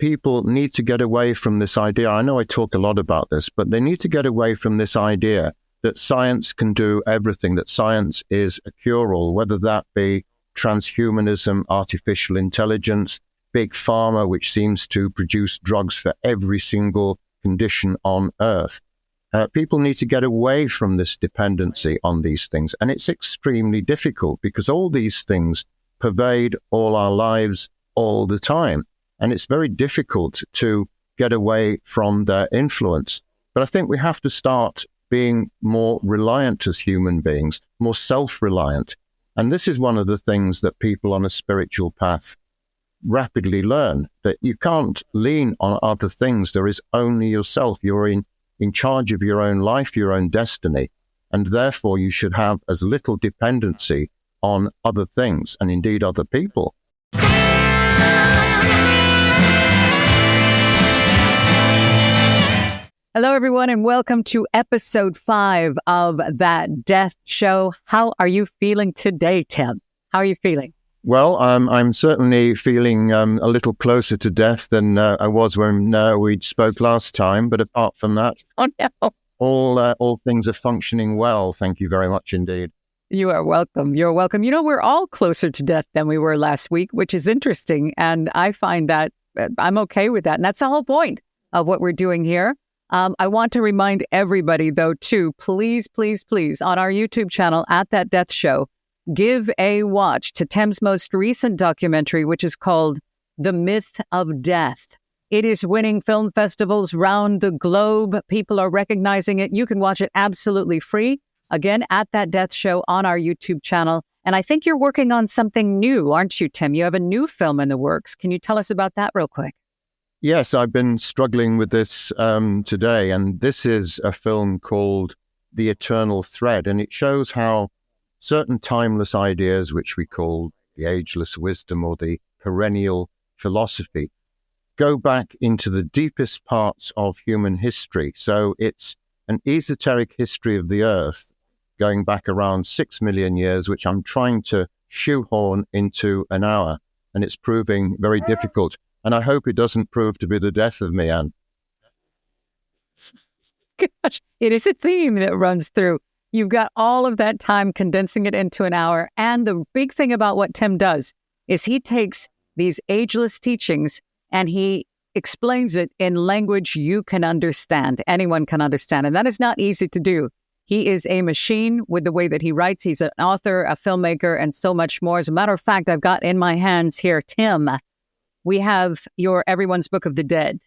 people need to get away from this idea. I know I talk a lot about this, but they need to get away from this idea that science can do everything, that science is a cure-all, whether that be transhumanism, artificial intelligence, big pharma, which seems to produce drugs for every single condition on Earth. People need to get away from this dependency on these things. And it's extremely difficult because all these things pervade all our lives all the time. And it's very difficult to get away from their influence. But I think we have to start being more reliant as human beings, more self-reliant. And this is one of the things that people on a spiritual path rapidly learn, that you can't lean on other things. There is only yourself. You're in charge of your own life, your own destiny. And therefore, you should have as little dependency on other things and indeed other people. Hello, everyone, and welcome to episode 5 of That Death Show. How are you feeling today, Tim? How are you feeling? Well, I'm certainly feeling a little closer to death than I was when we spoke last time. But apart from that, oh no, all things are functioning well. Thank you very much indeed. You are welcome. You're welcome. You know, we're all closer to death than we were last week, which is interesting. And I find that I'm okay with that. And that's the whole point of what we're doing here. I want to remind everybody, though, too, please, on our YouTube channel, at That Death Show, give a watch to Tim's most recent documentary, which is called The Myth of Death. It is winning film festivals round the globe. People are recognizing it. You can watch it absolutely free. Again, at That Death Show on our YouTube channel. And I think you're working on something new, aren't you, Tim? You have a new film in the works. Can you tell us about that real quick? Yes, I've been struggling with this today, and this is a film called The Eternal Thread, and it shows how certain timeless ideas, which we call the ageless wisdom or the perennial philosophy, go back into the deepest parts of human history. So it's an esoteric history of the Earth going back around 6 million years, which I'm trying to shoehorn into an hour, and it's proving very difficult. And I hope it doesn't prove to be the death of me, Anne. Gosh, it is a theme that runs through. You've got all of that time condensing it into an hour. And the big thing about what Tim does is he takes these ageless teachings and he explains it in language you can understand, anyone can understand. And that is not easy to do. He is a machine with the way that he writes. He's an author, a filmmaker, and so much more. As a matter of fact, I've got in my hands here, Tim, we have your Everyone's Book of the Dead.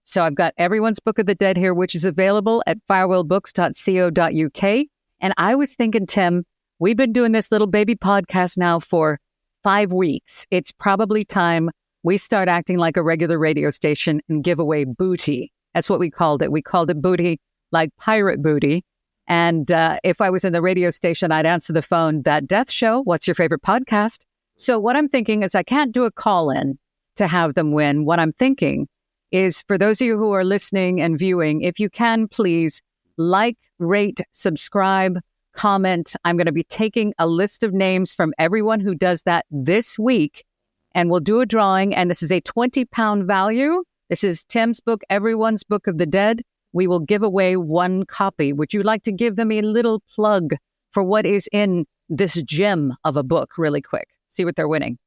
So I've got Everyone's Book of the Dead here, which is available at firewellbooks.co.uk. And I was thinking, Tim, we've been doing this little baby podcast now for 5 weeks. It's probably time we start acting like a regular radio station and give away booty. That's what we called it. We called it booty, like pirate booty. And if I was in the radio station, I'd answer the phone, That Death Show, what's your favorite podcast? So what I'm thinking is I can't do a call-in to have them win. What I'm thinking is for those of you who are listening and viewing, if you can, please like, rate, subscribe, comment. I'm going to be taking a list of names from everyone who does that this week, and we'll do a drawing. And this is a £20 value. This is Tim's book, Everyone's Book of the Dead. We will give away 1 copy. Would you like to give them a little plug for what is in this gem of a book really quick? See what they're winning.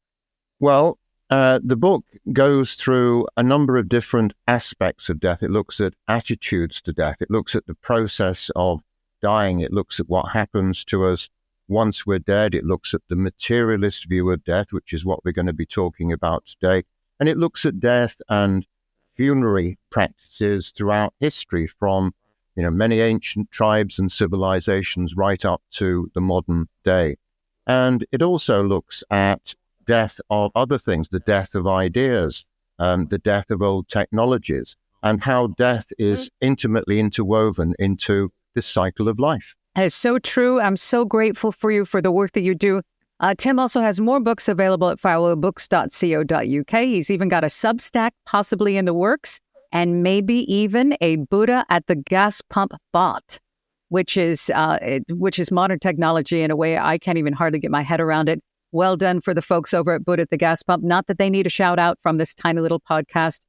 Well, the book goes through a number of different aspects of death. It looks at attitudes to death. It looks at the process of dying. It looks at what happens to us once we're dead. It looks at the materialist view of death, which is what we're going to be talking about today. And it looks at death and funerary practices throughout history from, many ancient tribes and civilizations right up to the modern day. And it also looks at death of other things, the death of ideas, the death of old technologies, and how death is intimately interwoven into this cycle of life. That is so true. I'm so grateful for you for the work that you do. Tim also has more books available at firewellbooks.co.uk. He's even got a Substack possibly in the works, and maybe even a Buddha at the gas pump bot, which is modern technology in a way I can't even hardly get my head around it. Well done for the folks over at Buddha at the Gas Pump. Not that they need a shout out from this tiny little podcast.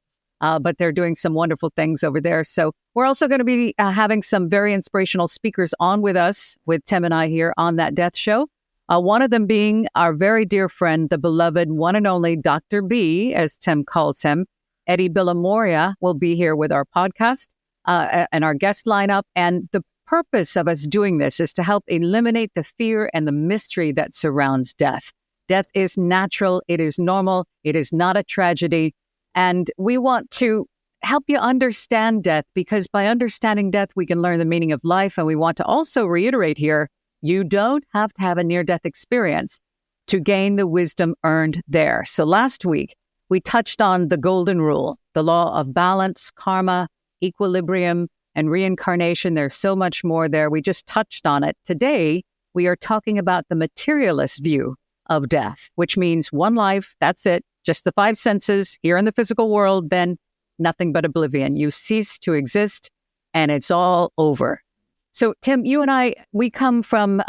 but they're doing some wonderful things over there. So we're also going to be having some very inspirational speakers on with us, with Tim and I here on That Death Show. One of them being our very dear friend, the beloved one and only Dr. B, as Tim calls him. Eddie Villamoria will be here with our podcast and our guest lineup. And the purpose of us doing this is to help eliminate the fear and the mystery that surrounds death. Death is natural. It is normal. It is not a tragedy. And we want to help you understand death, because by understanding death, we can learn the meaning of life. And we want to also reiterate here, you don't have to have a near-death experience to gain the wisdom earned there. So last week, we touched on the golden rule, the law of balance, karma, equilibrium, and reincarnation. There's so much more there. We just touched on it. Today, we are talking about the materialist view of death, which means one life, that's it, just the five senses here in the physical world, then nothing but oblivion. You cease to exist, and it's all over. So, Tim, you and I, we come from,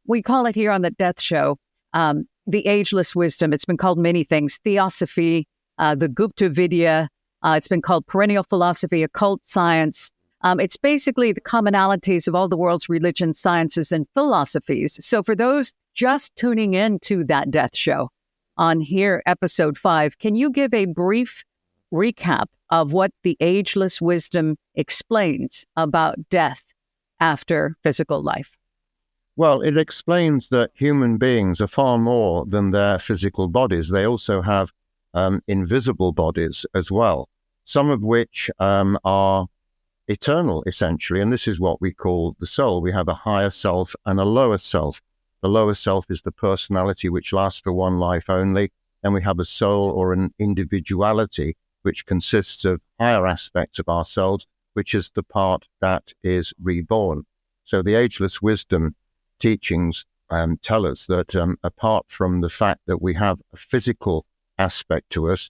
we call it here on the Death Show, the ageless wisdom. It's been called many things, theosophy, the Gupta Vidya. It's been called perennial philosophy, occult science. It's basically the commonalities of all the world's religions, sciences, and philosophies. So for those just tuning in to That Death Show on here, episode 5, can you give a brief recap of what the ageless wisdom explains about death after physical life? Well, it explains that human beings are far more than their physical bodies. They also have invisible bodies as well, some of which are eternal, essentially. And this is what we call the soul. We have a higher self and a lower self. The lower self is the personality which lasts for one life only. And we have a soul, or an individuality, which consists of higher aspects of ourselves, which is the part that is reborn. So the ageless wisdom teachings tell us that apart from the fact that we have a physical aspect to us,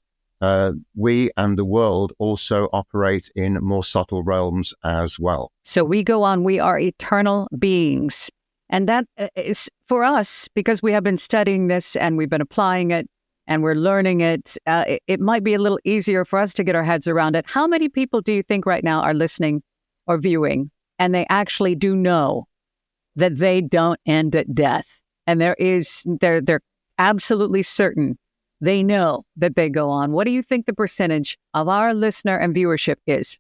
we and the world also operate in more subtle realms as well. So we go on, we are eternal beings. And that is for us, because we have been studying this and we've been applying it and we're learning it, it might be a little easier for us to get our heads around it. How many people do you think right now are listening or viewing, and they actually do know that they don't end at death? And they're absolutely certain they know that they go on. What do you think the percentage of our listener and viewership is?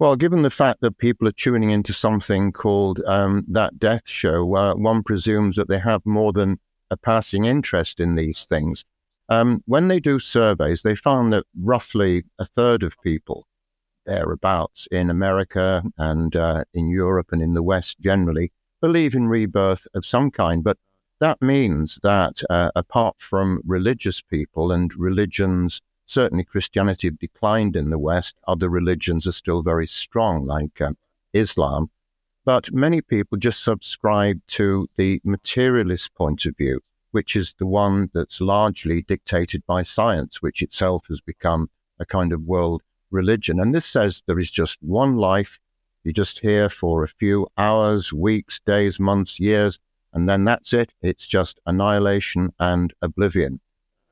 Well, given the fact that people are tuning into something called That Death Show, one presumes that they have more than a passing interest in these things. When they do surveys, they found that roughly a third of people, thereabouts, in America and in Europe and in the West generally, believe in rebirth of some kind. But that means that apart from religious people, and religions, certainly Christianity have declined in the West, other religions are still very strong, like Islam. But many people just subscribe to the materialist point of view, which is the one that's largely dictated by science, which itself has become a kind of world religion. And this says there is just one life. You're just here for a few hours, weeks, days, months, years, and then that's it. It's just annihilation and oblivion.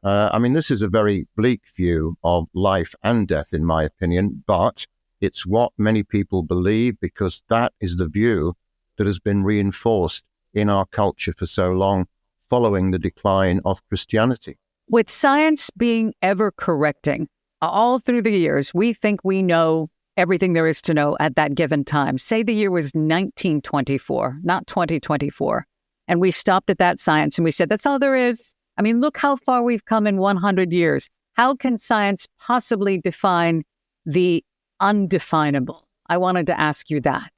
This is a very bleak view of life and death, in my opinion, but it's what many people believe, because that is the view that has been reinforced in our culture for so long, following the decline of Christianity. With science being ever correcting, all through the years, we think we know everything there is to know at that given time. Say the year was 1924, not 2024. And we stopped at that science and we said, that's all there is. Look how far we've come in 100 years. How can science possibly define the undefinable? I wanted to ask you that.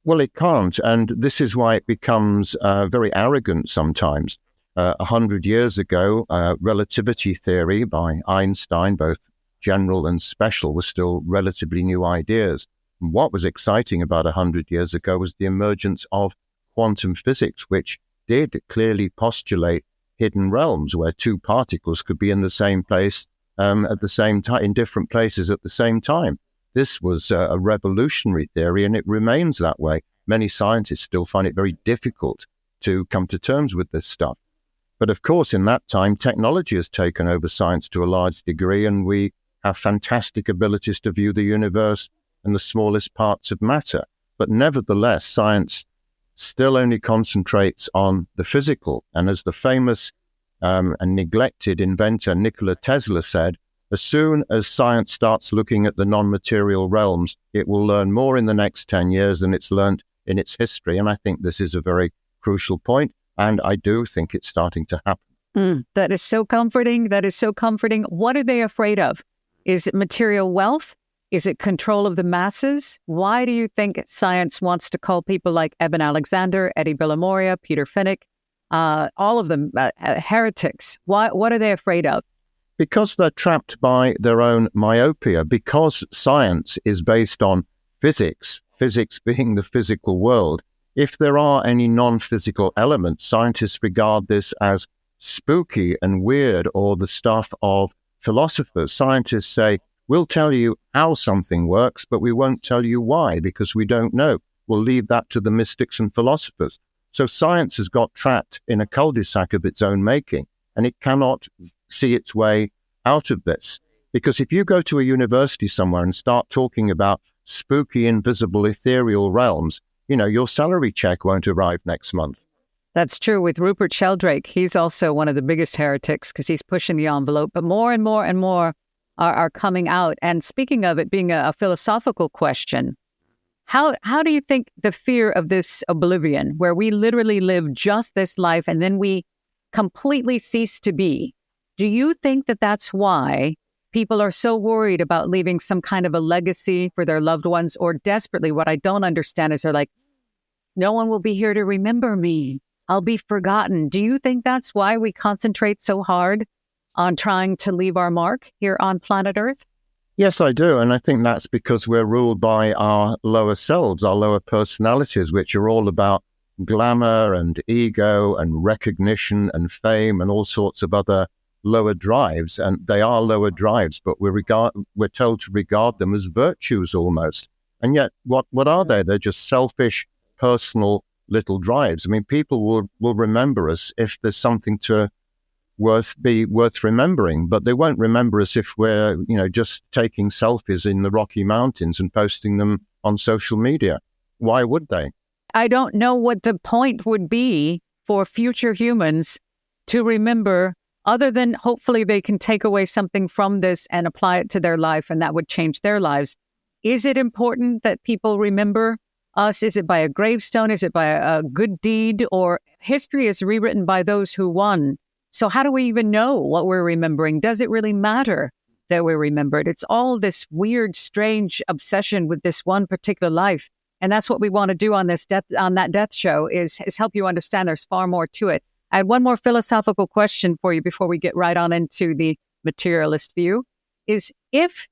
Well, it can't. And this is why it becomes very arrogant sometimes. 100 years ago, relativity theory by Einstein, both general and special, were still relatively new ideas. And what was exciting about 100 years ago was the emergence of quantum physics, which did clearly postulate hidden realms where two particles could be in the same place at the same time, in different places at the same time. This was a revolutionary theory, and it remains that way. Many scientists still find it very difficult to come to terms with this stuff. But of course, in that time, technology has taken over science to a large degree, and we have fantastic abilities to view the universe and the smallest parts of matter. But nevertheless, science still only concentrates on the physical. And as the famous and neglected inventor Nikola Tesla said, as soon as science starts looking at the non-material realms, it will learn more in the next 10 years than it's learned in its history. And I think this is a very crucial point, and I do think it's starting to happen. That is so comforting. That is so comforting. What are they afraid of? Is it material wealth? Is it control of the masses? Why do you think science wants to call people like Eben Alexander, Eddie Villamoria, Peter Finnick, all of them heretics? What are they afraid of? Because they're trapped by their own myopia, because science is based on physics being the physical world. If there are any non-physical elements, scientists regard this as spooky and weird, or the stuff of philosophers. Scientists say, we'll tell you how something works, but we won't tell you why, because we don't know. We'll leave that to the mystics and philosophers. So science has got trapped in a cul-de-sac of its own making, and it cannot see its way out of this. Because if you go to a university somewhere and start talking about spooky, invisible, ethereal realms, your salary check won't arrive next month. That's true with Rupert Sheldrake. He's also one of the biggest heretics because he's pushing the envelope, but more and more and more are coming out. And speaking of it being a philosophical question, how do you think the fear of this oblivion, where we literally live just this life and then we completely cease to be, do you think that that's why people are so worried about leaving some kind of a legacy for their loved ones, or desperately, what I don't understand is they're like, no one will be here to remember me. I'll be forgotten. Do you think that's why we concentrate so hard on trying to leave our mark here on planet Earth? Yes, I do. And I think that's because we're ruled by our lower selves, our lower personalities, which are all about glamour and ego and recognition and fame and all sorts of other lower drives. And they are lower drives, but we're told to regard them as virtues almost. And yet, what are they? They're just selfish, personal little drives. I mean, people will remember us if there's something worth remembering, but they won't remember us if we're, just taking selfies in the Rocky Mountains and posting them on social media. Why would they? I don't know what the point would be for future humans to remember, other than hopefully they can take away something from this and apply it to their life, and that would change their lives. Is it important that people remember us? Is it by a gravestone? Is it by a good deed? Or history is rewritten by those who won. So how do we even know what we're remembering? Does it really matter that we're remembered? It's all this weird, strange obsession with this one particular life. And that's what we want to do on that death show is help you understand there's far more to it. I had one more philosophical question for you before we get right on into the materialist view, is if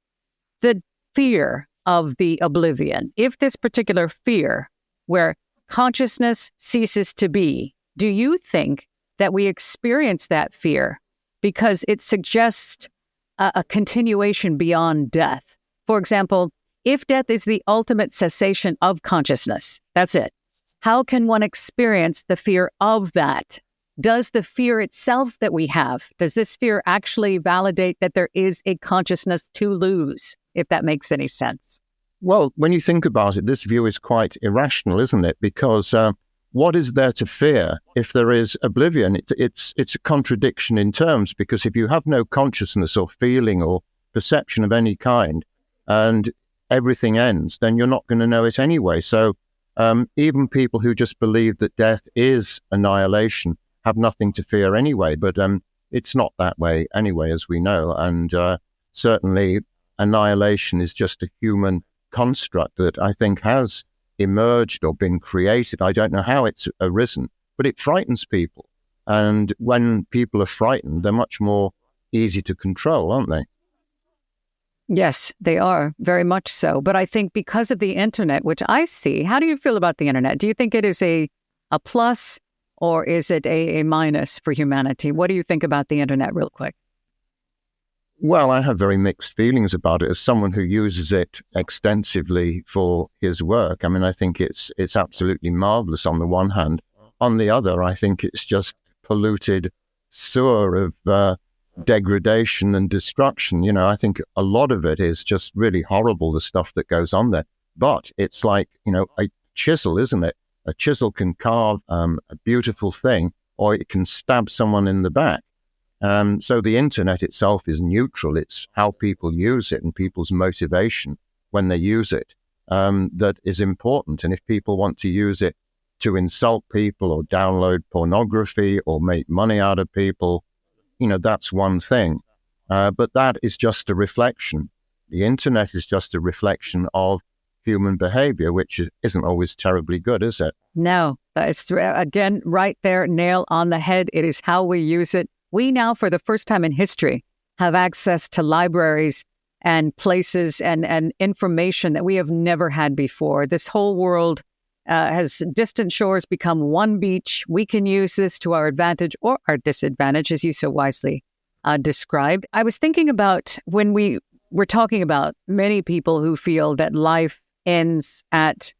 the fear of the oblivion, if this particular fear where consciousness ceases to be, do you think that we experience that fear because it suggests a continuation beyond death? For example, if death is the ultimate cessation of consciousness, that's it. How can one experience the fear of that? Does the fear itself that we have, does this fear actually validate that there is a consciousness to lose, if that makes any sense? Well, when you think about it, this view is quite irrational, isn't it? Because what is there to fear if there is oblivion? It's a contradiction in terms, because if you have no consciousness or feeling or perception of any kind and everything ends, then you're not going to know it anyway. So even people who just believe that death is annihilation have nothing to fear anyway. But it's not that way anyway, as we know. And certainly annihilation is just a human construct that I think has emerged or been created. I don't know how it's arisen, but it frightens people. And when people are frightened, they're much more easy to control, aren't they? Yes, they are, very much so. But I think because of the internet, which I see, how do you feel about the internet? Do you think it is a plus or is it a minus for humanity? What do you think about the internet real quick? Well, I have very mixed feelings about it as someone who uses it extensively for his work. I mean, I think it's absolutely marvelous on the one hand. On the other, I think it's just polluted sewer of degradation and destruction. I think a lot of it is just really horrible, the stuff that goes on there. But it's like, a chisel, isn't it? A chisel can carve a beautiful thing, or it can stab someone in the back. So the internet itself is neutral. It's how people use it and people's motivation when they use it that is important. And if people want to use it to insult people or download pornography or make money out of people, that's one thing. But that is just a reflection. The internet is just a reflection of human behavior, which isn't always terribly good, is it? No, that is, again, right there, nail on the head. It is how we use it. We now, for the first time in history, have access to libraries and places and information that we have never had before. This whole world has distant shores become one beach. We can use this to our advantage or our disadvantage, as you so wisely described. I was thinking about when we were talking about many people who feel that life ends at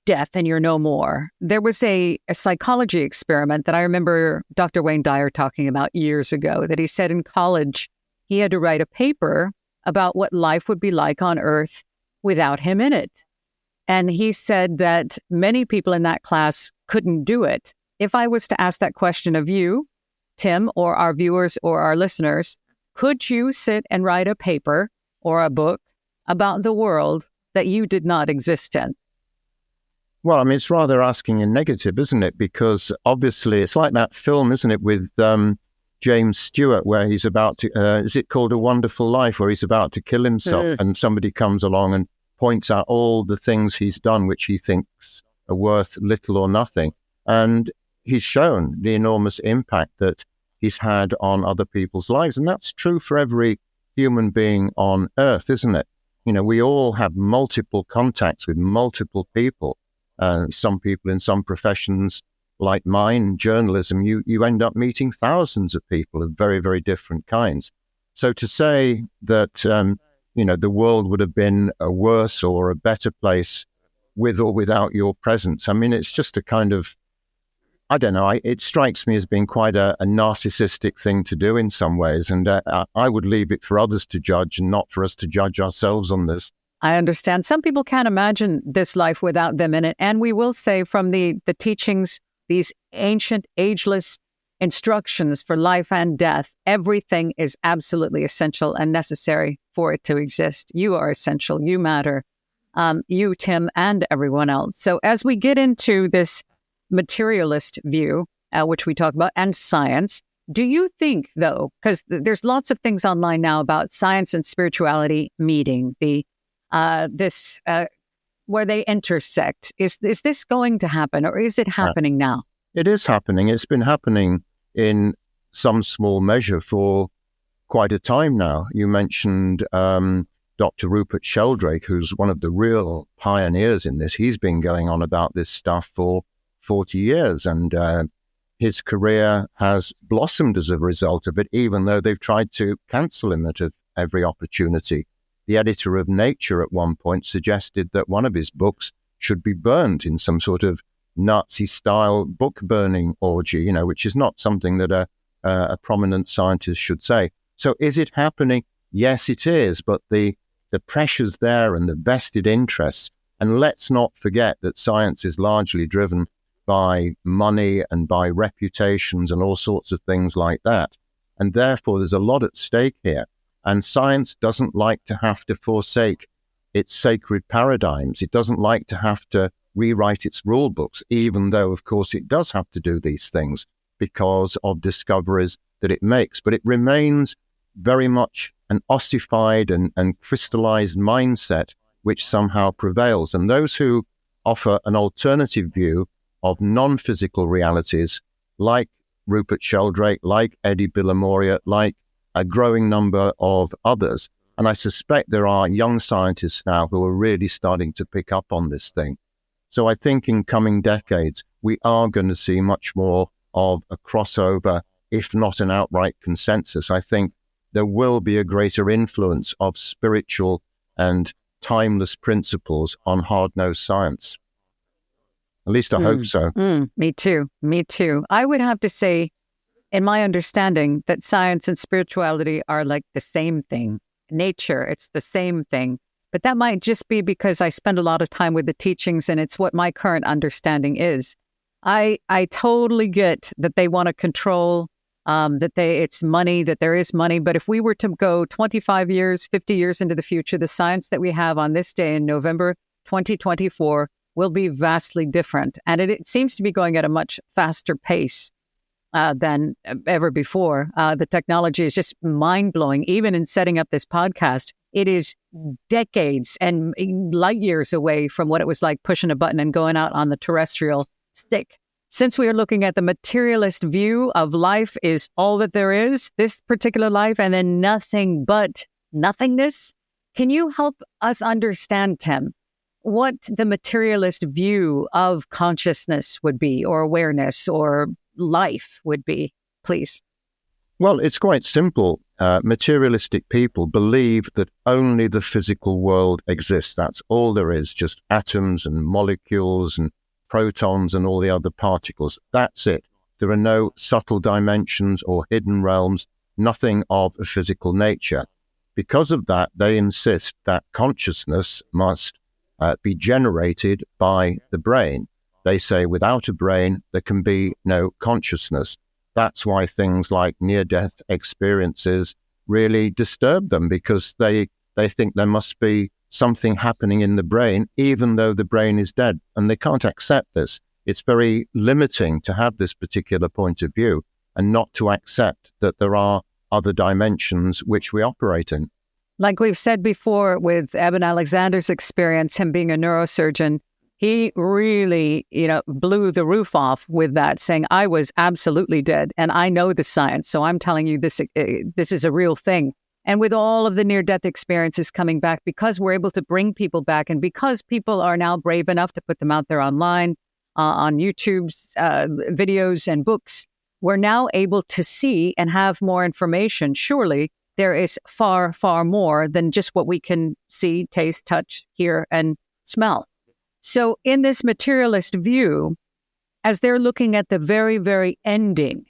death and you're no more. There was a psychology experiment that I remember Dr. Wayne Dyer talking about years ago, that he said in college he had to write a paper about what life would be like on Earth without him in it. And he said that many people in that class couldn't do it. If I was to ask that question of you, Tim, or our viewers or our listeners, could you sit and write a paper or a book about the world that you did not exist in? Well, I mean, it's rather asking in negative, isn't it? Because obviously it's like that film, isn't it, with James Stewart, where he's about to, is it called A Wonderful Life, where he's about to kill himself and somebody comes along and points out all the things he's done, which he thinks are worth little or nothing. And he's shown the enormous impact that he's had on other people's lives. And that's true for every human being on Earth, isn't it? We all have multiple contacts with multiple people. Some people in some professions like mine, journalism, you end up meeting thousands of people of very, very different kinds. So to say that, the world would have been a worse or a better place with or without your presence, I mean, it's just a kind of, I don't know, it strikes me as being quite a narcissistic thing to do in some ways. And I would leave it for others to judge and not for us to judge ourselves on this. I understand. Some people can't imagine this life without them in it. And we will say from the teachings, these ancient, ageless instructions for life and death, everything is absolutely essential and necessary for it to exist. You are essential. You matter. You, Tim, and everyone else. So as we get into this materialist view, which we talk about, and science, do you think, though, because there's lots of things online now about science and spirituality meeting, where they intersect. Is this going to happen, or is it happening now? It is happening. It's been happening in some small measure for quite a time now. You mentioned Dr. Rupert Sheldrake, who's one of the real pioneers in this. He's been going on about this stuff for 40 years, and his career has blossomed as a result of it, even though they've tried to cancel him at every opportunity. The editor of Nature at one point suggested that one of his books should be burned in some sort of Nazi-style book-burning orgy, which is not something that a prominent scientist should say. So is it happening? Yes, it is, but the pressures there and the vested interests, and let's not forget that science is largely driven by money and by reputations and all sorts of things like that. And therefore, there's a lot at stake here. And science doesn't like to have to forsake its sacred paradigms. It doesn't like to have to rewrite its rule books, even though, of course, it does have to do these things because of discoveries that it makes. But it remains very much an ossified and crystallized mindset which somehow prevails. And those who offer an alternative view of non-physical realities, like Rupert Sheldrake, like Eddie Villamoria, like a growing number of others, and I suspect there are young scientists now who are really starting to pick up on this thing. So I think in coming decades, we are going to see much more of a crossover, if not an outright consensus. I think there will be a greater influence of spiritual and timeless principles on hard-nosed science. At least I hope so. Me too. I would have to say in my understanding, that science and spirituality are like the same thing. Nature, it's the same thing. But that might just be because I spend a lot of time with the teachings and it's what my current understanding is. I totally get that they want to control, it's money, that there is money. But if we were to go 25 years, 50 years into the future, the science that we have on this day in November 2024 will be vastly different. And it seems to be going at a much faster pace than ever before. The technology is just mind-blowing. Even in setting up this podcast, it is decades and light years away from what it was like pushing a button and going out on the terrestrial stick. Since we are looking at the materialist view of life is all that there is, this particular life, and then nothing but nothingness, can you help us understand, Tim, what the materialist view of consciousness would be, or awareness, or life would be, please? Well, it's quite simple. Materialistic people believe that only the physical world exists. That's all there is, just atoms and molecules and protons and all the other particles. That's it. There are no subtle dimensions or hidden realms, nothing of a physical nature. Because of that, they insist that consciousness must be generated by the brain. They say without a brain, there can be no consciousness. That's why things like near-death experiences really disturb them, because they think there must be something happening in the brain, even though the brain is dead. And they can't accept this. It's very limiting to have this particular point of view and not to accept that there are other dimensions which we operate in. Like we've said before with Eben Alexander's experience, him being a neurosurgeon, he really, blew the roof off with that, saying, I was absolutely dead and I know the science. So I'm telling you this is a real thing. And with all of the near-death experiences coming back, because we're able to bring people back and because people are now brave enough to put them out there online, on YouTube's videos and books, we're now able to see and have more information. Surely there is far, far more than just what we can see, taste, touch, hear, and smell. So in this materialist view, as they're looking at the very, very ending,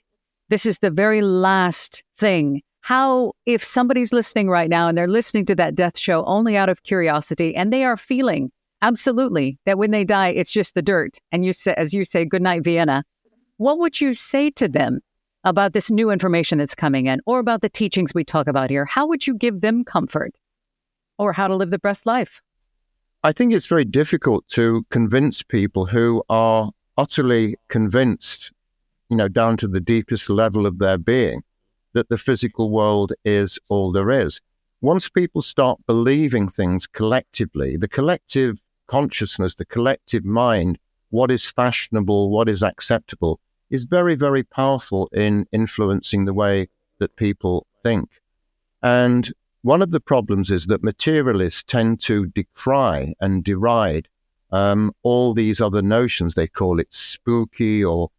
this is the very last thing. How, if somebody's listening right now and they're listening to that death show only out of curiosity and they are feeling absolutely that when they die, it's just the dirt. And you say, as you say, good night, Vienna. What would you say to them about this new information that's coming in, or about the teachings we talk about here? How would you give them comfort, or how to live the best life? I think it's very difficult to convince people who are utterly convinced, down to the deepest level of their being, that the physical world is all there is. Once people start believing things collectively, the collective consciousness, the collective mind, what is fashionable, what is acceptable, is very, very powerful in influencing the way that people think. And one of the problems is that materialists tend to decry and deride all these other notions. They call it spooky or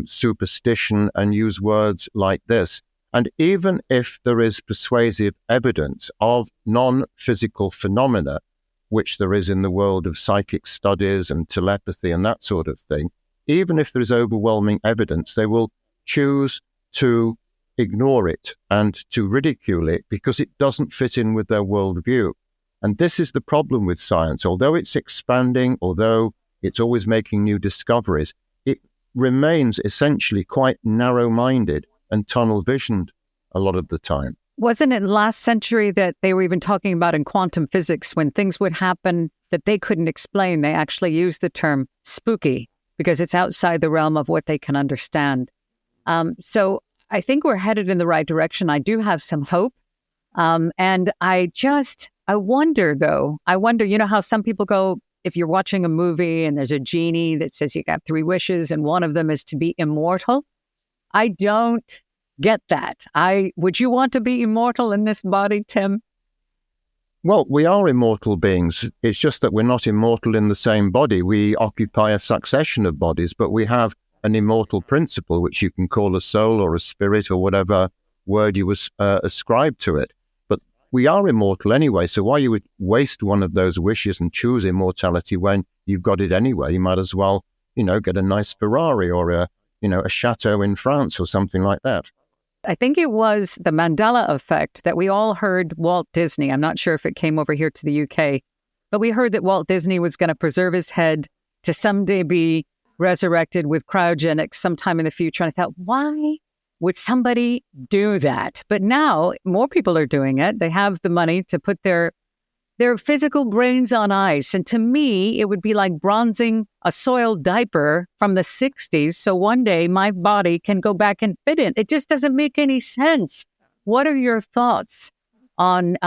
superstition and use words like this. And even if there is persuasive evidence of non-physical phenomena, which there is in the world of psychic studies and telepathy and that sort of thing, even if there is overwhelming evidence, they will choose to ignore it and to ridicule it because it doesn't fit in with their worldview. And this is the problem with science. Although it's expanding, although it's always making new discoveries, it remains essentially quite narrow-minded and tunnel-visioned a lot of the time. Wasn't it last century that they were even talking about in quantum physics, when things would happen that they couldn't explain, they actually used the term spooky because it's outside the realm of what they can understand. So I think we're headed in the right direction. I do have some hope. And I wonder, though, how some people go, if you're watching a movie and there's a genie that says you got 3 wishes and one of them is to be immortal. I don't get that. Would you want to be immortal in this body, Tim? Well, we are immortal beings. It's just that we're not immortal in the same body. We occupy a succession of bodies, but we have an immortal principle, which you can call a soul or a spirit or whatever word you ascribe to it. But we are immortal anyway, so why you would waste one of those wishes and choose immortality when you've got it anyway? You might as well, get a nice Ferrari or a a chateau in France or something like that. I think it was the Mandela effect that we all heard Walt Disney. I'm not sure if it came over here to the UK, but we heard that Walt Disney was going to preserve his head to someday be resurrected with cryogenics sometime in the future. And I thought, why would somebody do that? But now more people are doing it. They have the money to put their physical brains on ice. And to me, it would be like bronzing a soiled diaper from the 60s. So one day my body can go back and fit in. It just doesn't make any sense. What are your thoughts on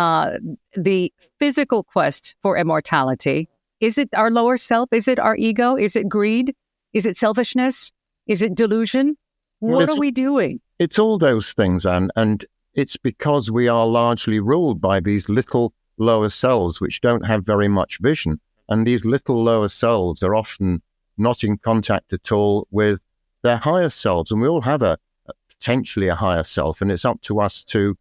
the physical quest for immortality? Is it our lower self? Is it our ego? Is it greed? Is it selfishness? Is it delusion? What are we doing? It's all those things, Anne. And it's because we are largely ruled by these little lower selves which don't have very much vision. And these little lower selves are often not in contact at all with their higher selves. And we all have potentially a higher self, and it's up to us to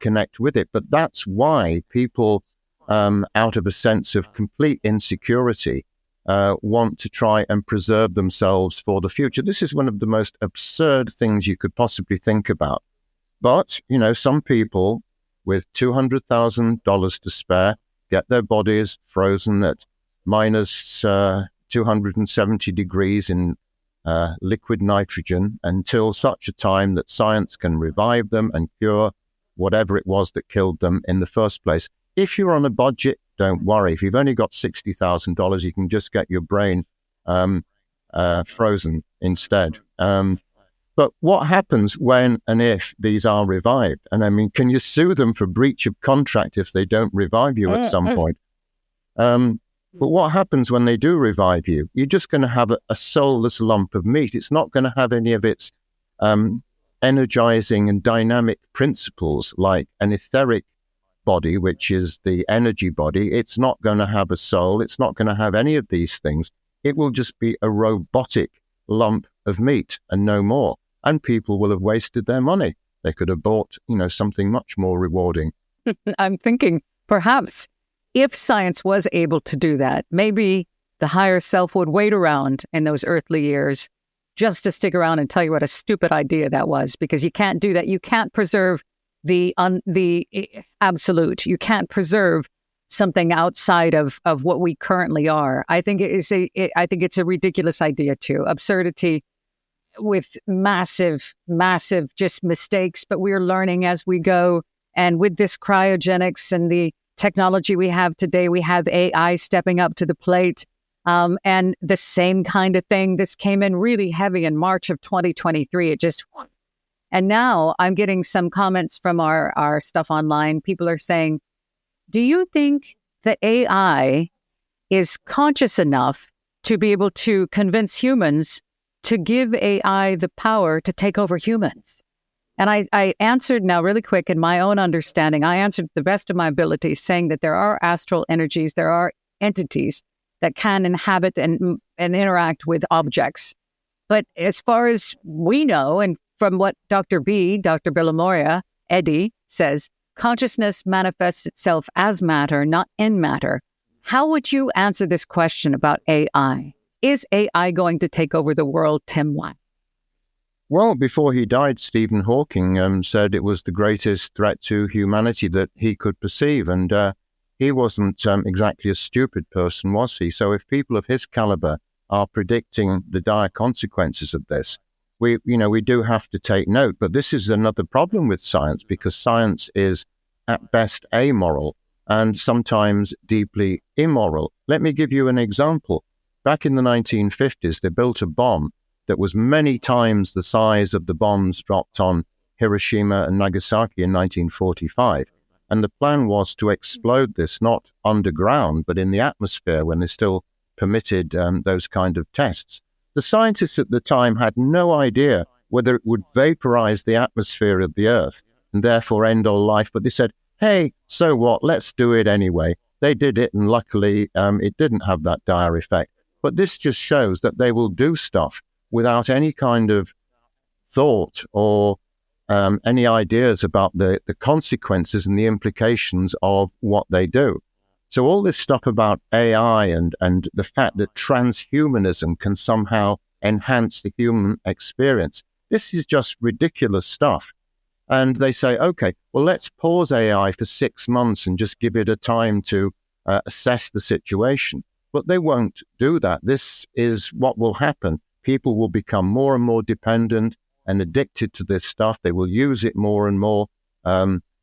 connect with it. But that's why people, out of a sense of complete insecurity, want to try and preserve themselves for the future. This is one of the most absurd things you could possibly think about. But, some people with $200,000 to spare get their bodies frozen at minus 270 degrees in liquid nitrogen until such a time that science can revive them and cure whatever it was that killed them in the first place. If you're on a budget, don't worry. If you've only got $60,000, you can just get your brain frozen instead. But what happens when and if these are revived? And I mean, can you sue them for breach of contract if they don't revive you at some point? But what happens when they do revive you? You're just going to have a soulless lump of meat. It's not going to have any of its energizing and dynamic principles like an etheric body, which is the energy body. It's not going to have a soul. It's not going to have any of these things. It will just be a robotic lump of meat and no more. And people will have wasted their money. They could have bought, something much more rewarding. I'm thinking perhaps if science was able to do that, maybe the higher self would wait around in those earthly years just to stick around and tell you what a stupid idea that was, because you can't do that. You can't preserve the absolute. You can't preserve something outside of what we currently are. I think it's a ridiculous idea too. Absurdity with massive just mistakes, but we're learning as we go. And with this cryogenics and the technology we have today, we have AI stepping up to the plate. And the same kind of thing, this came in really heavy in March of 2023. And now I'm getting some comments from our stuff online. People are saying, do you think that AI is conscious enough to be able to convince humans to give AI the power to take over humans? And I answered now really quick in my own understanding. I answered the best of my ability, saying that there are astral energies, there are entities that can inhabit and interact with objects. But as far as we know, and from what Dr. Billamoria, Eddie, says, consciousness manifests itself as matter, not in matter. How would you answer this question about AI? Is AI going to take over the world, Tim Watt? Well, before he died, Stephen Hawking said it was the greatest threat to humanity that he could perceive. And he wasn't exactly a stupid person, was he? So if people of his caliber are predicting the dire consequences of this, we do have to take note. But this is another problem with science, because science is at best amoral and sometimes deeply immoral. Let me give you an example. Back in the 1950s, they built a bomb that was many times the size of the bombs dropped on Hiroshima and Nagasaki in 1945. And the plan was to explode this not underground, but in the atmosphere when they still permitted those kind of tests. The scientists at the time had no idea whether it would vaporize the atmosphere of the Earth and therefore end all life. But they said, hey, so what? Let's do it anyway. They did it, and luckily it didn't have that dire effect. But this just shows that they will do stuff without any kind of thought or any ideas about the consequences and the implications of what they do. So all this stuff about AI and the fact that transhumanism can somehow enhance the human experience. This is just ridiculous stuff. And they say, okay, well, let's pause AI for 6 months and just give it a time to assess the situation. But they won't do that. This is what will happen. People will become more and more dependent and addicted to this stuff. They will use it more and more.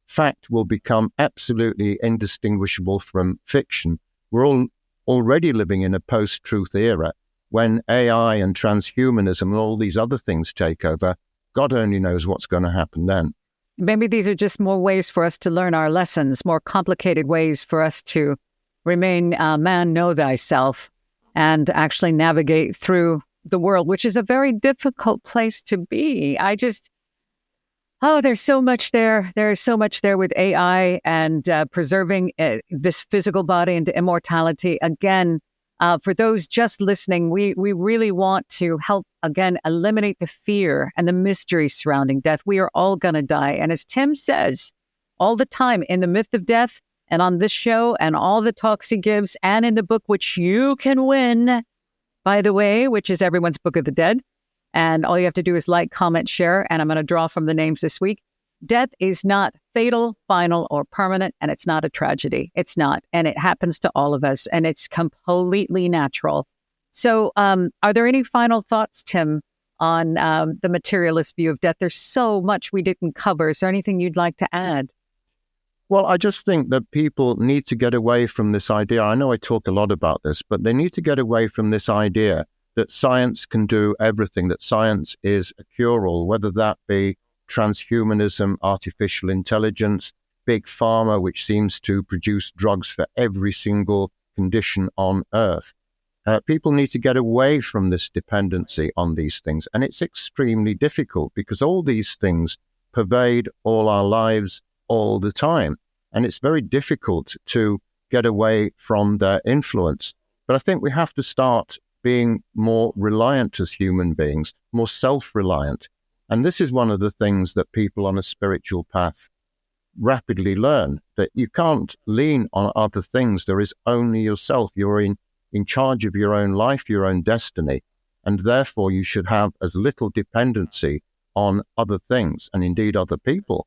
Fact will become absolutely indistinguishable from fiction. We're all already living in a post-truth era. When AI and transhumanism and all these other things take over, God only knows what's going to happen then. Maybe these are just more ways for us to learn our lessons, more complicated ways for us to remain man, know thyself, and actually navigate through the world, which is a very difficult place to be. There's so much there. There is so much there with AI and preserving this physical body into immortality. Again, for those just listening, we really want to help, again, eliminate the fear and the mystery surrounding death. We are all going to die. And as Tim says all the time in The Myth of Death and on this show and all the talks he gives and in the book, which you can win, by the way, which is Everyone's Book of the Dead. And all you have to do is like, comment, share. And I'm going to draw from the names this week. Death is not fatal, final, or permanent, and it's not a tragedy. It's not. And it happens to all of us, and it's completely natural. So are there any final thoughts, Tim, on the materialist view of death? There's so much we didn't cover. Is there anything you'd like to add? Well, I just think that people need to get away from this idea. I know I talk a lot about this, but they need to get away from this idea that science can do everything, that science is a cure-all, whether that be transhumanism, artificial intelligence, big pharma, which seems to produce drugs for every single condition on Earth. People need to get away from this dependency on these things. And it's extremely difficult because all these things pervade all our lives all the time. And it's very difficult to get away from their influence. But I think we have to start being more reliant as human beings, more self-reliant. And this is one of the things that people on a spiritual path rapidly learn, that you can't lean on other things. There is only yourself. You're in charge of your own life, your own destiny. And therefore, you should have as little dependency on other things and indeed other people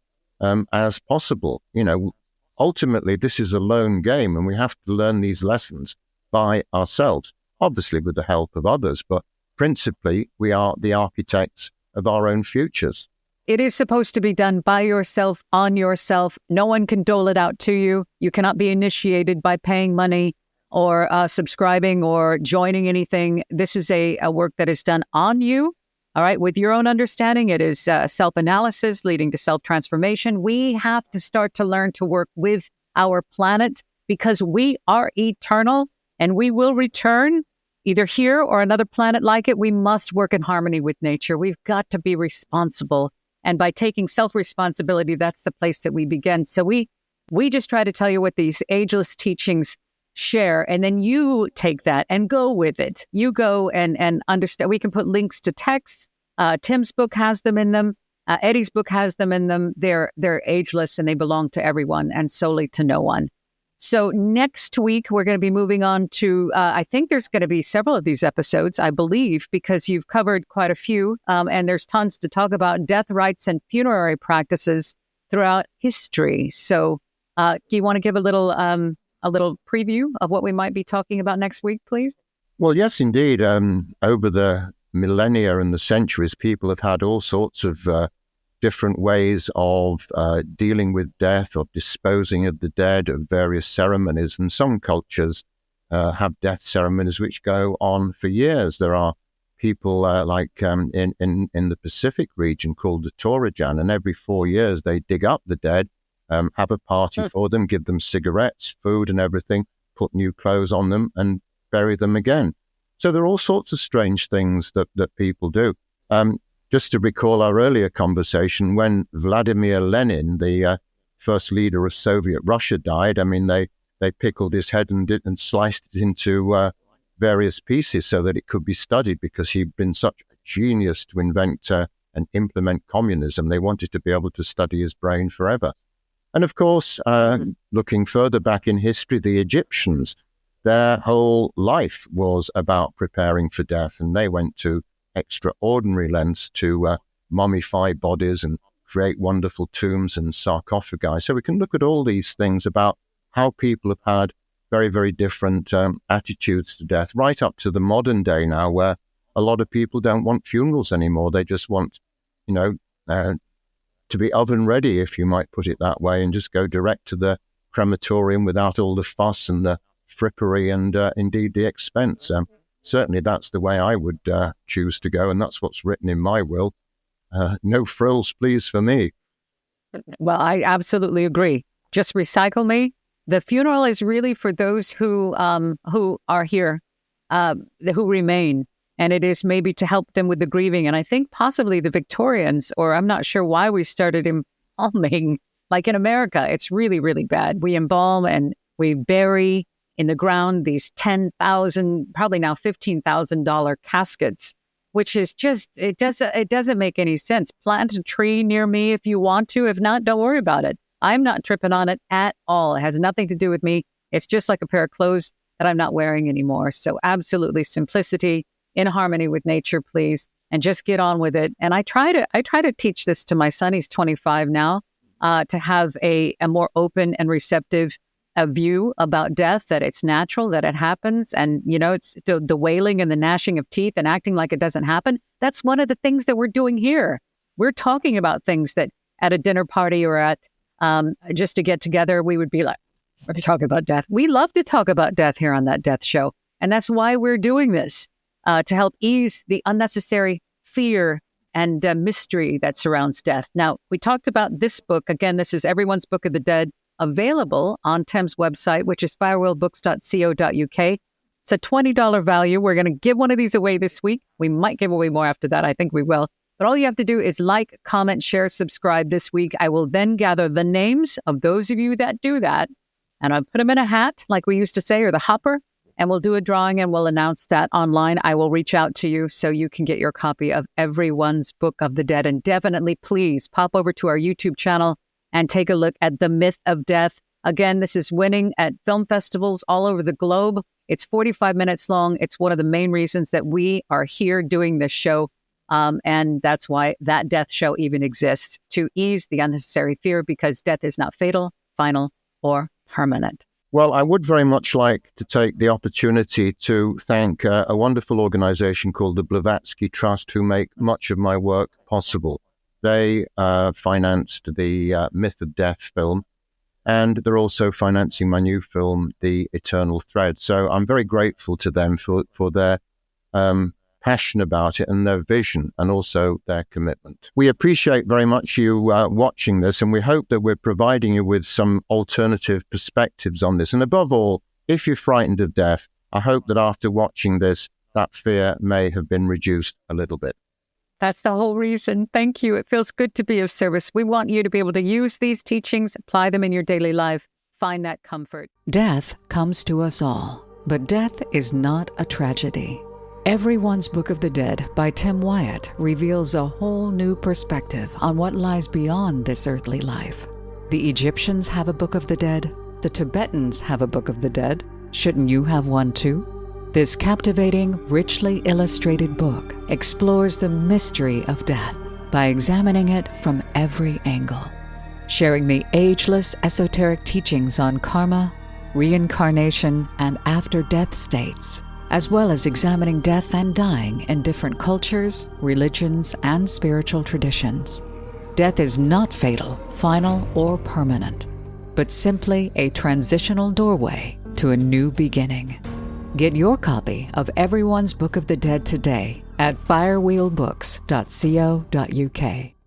as possible. You know, ultimately, this is a lone game and we have to learn these lessons by ourselves, obviously with the help of others, but principally we are the architects of our own futures. It is supposed to be done by yourself, on yourself. No one can dole it out to you. You cannot be initiated by paying money or subscribing or joining anything. This is a work that is done on you, all right, with your own understanding. It is self-analysis leading to self-transformation. We have to start to learn to work with our planet because we are eternal and we will return either here or another planet like it. We must work in harmony with nature. We've got to be responsible. And by taking self-responsibility, that's the place that we begin. So we just try to tell you what these ageless teachings share, and then you take that and go with it. You go and understand. We can put links to texts. Tim's book has them in them. Eddie's book has them in them. They're ageless and they belong to everyone and solely to no one. So next week, we're going to be moving on to, I think there's going to be several of these episodes, I believe, because you've covered quite a few, and there's tons to talk about death rites and funerary practices throughout history. So do you want to give a little preview of what we might be talking about next week, please? Well, yes, indeed. Over the millennia and the centuries, people have had all sorts of different ways of dealing with death, of disposing of the dead, of various ceremonies. And some cultures have death ceremonies which go on for years. There are people like in the Pacific region called the Torajan, and every 4 years they dig up the dead, have a party for them, give them cigarettes, food and everything, put new clothes on them and bury them again. So there are all sorts of strange things that people do. Just to recall our earlier conversation, when Vladimir Lenin, the first leader of Soviet Russia, died, I mean, they pickled his head and sliced it into various pieces so that it could be studied, because he'd been such a genius to invent and implement communism. They wanted to be able to study his brain forever. And of course, looking further back in history, the Egyptians, their whole life was about preparing for death, and they went to extraordinary lengths to mummify bodies and create wonderful tombs and sarcophagi. So we can look at all these things about how people have had very, very different attitudes to death, right up to the modern day now, where a lot of people don't want funerals anymore. They just want, to be oven ready, if you might put it that way, and just go direct to the crematorium without all the fuss and the frippery and indeed the expense. Certainly that's the way I would choose to go, and that's what's written in my will. No frills, please, for me. Well, I absolutely agree. Just recycle me. The funeral is really for those who are here, who remain, and it is maybe to help them with the grieving. And I think possibly the Victorians, or I'm not sure why we started embalming. Like in America, it's really, really bad. We embalm and we bury in the ground these $10,000, probably now $15,000 caskets, which is just, it doesn't make any sense. Plant a tree near me if you want to. If not, don't worry about it. I'm not tripping on it at all. It has nothing to do with me. It's just like a pair of clothes that I'm not wearing anymore. So absolutely simplicity, in harmony with nature, please, and just get on with it. And I try to teach this to my son. He's 25 now, to have a more open and receptive view about death, that it's natural, that it happens. And, it's the wailing and the gnashing of teeth and acting like it doesn't happen. That's one of the things that we're doing here. We're talking about things that at a dinner party or at just to get together, we would be like, we're talking about death. We love to talk about death here on That Death Show. And that's why we're doing this, to help ease the unnecessary fear and mystery that surrounds death. Now, we talked about this book. Again, this is Everyone's Book of the Dead, available on Tem's website, which is firewheelbooks.co.uk. It's a $20 value. We're going to give one of these away this week. We might give away more after that. I think we will. But all you have to do is like, comment, share, subscribe this week. I will then gather the names of those of you that do that, and I'll put them in a hat, like we used to say, or the hopper, and we'll do a drawing and we'll announce that online. I will reach out to you so you can get your copy of Everyone's Book of the Dead. And definitely, please pop over to our YouTube channel and take a look at The Myth of Death. Again, this is winning at film festivals all over the globe. It's 45 minutes long. It's one of the main reasons that we are here doing this show. And that's why That Death Show even exists, to ease the unnecessary fear, because death is not fatal, final, or permanent. Well, I would very much like to take the opportunity to thank a wonderful organization called the Blavatsky Trust, who make much of my work possible. They financed the Myth of Death film, and they're also financing my new film, The Eternal Thread. So I'm very grateful to them for their passion about it and their vision, and also their commitment. We appreciate very much you watching this, and we hope that we're providing you with some alternative perspectives on this. And above all, if you're frightened of death, I hope that after watching this, that fear may have been reduced a little bit. That's the whole reason. Thank you. It feels good to be of service. We want you to be able to use these teachings, apply them in your daily life, find that comfort. Death comes to us all, but death is not a tragedy. Everyone's Book of the Dead by Tim Wyatt reveals a whole new perspective on what lies beyond this earthly life. The Egyptians have a Book of the Dead. The Tibetans have a Book of the Dead. Shouldn't you have one too? This captivating, richly illustrated book explores the mystery of death by examining it from every angle, sharing the ageless esoteric teachings on karma, reincarnation, and after-death states, as well as examining death and dying in different cultures, religions, and spiritual traditions. Death is not fatal, final, or permanent, but simply a transitional doorway to a new beginning. Get your copy of Everyone's Book of the Dead today at firewheelbooks.co.uk.